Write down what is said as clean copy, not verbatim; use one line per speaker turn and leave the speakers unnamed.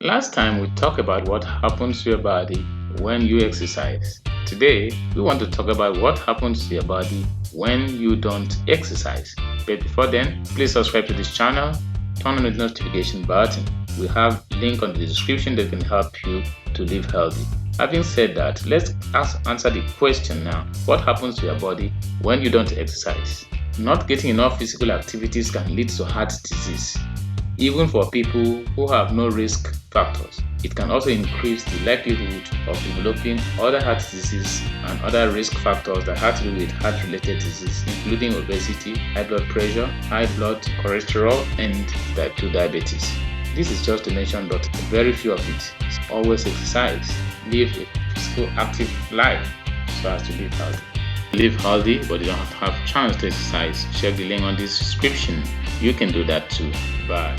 Last time we talked about what happens to your body when you exercise. Today we want to talk about what happens to your body when you don't exercise. But before then, please subscribe to this channel, turn on the notification button. We have a link on the description that can help you to live healthy. Having said that, let's answer the question now. What happens to your body when you don't exercise? Not getting enough physical activities can lead to heart disease. Even for people who have no risk factors, it can also increase the likelihood of developing other heart diseases and other risk factors that have to do with heart-related disease, including obesity, high blood pressure, high blood cholesterol, and type 2 diabetes. This is just to mention but very few of it. Always exercise, live a physical, active life so as to live healthy. Live healthy but you don't have chance to exercise. Check the link on this description. You can do that too. Bye.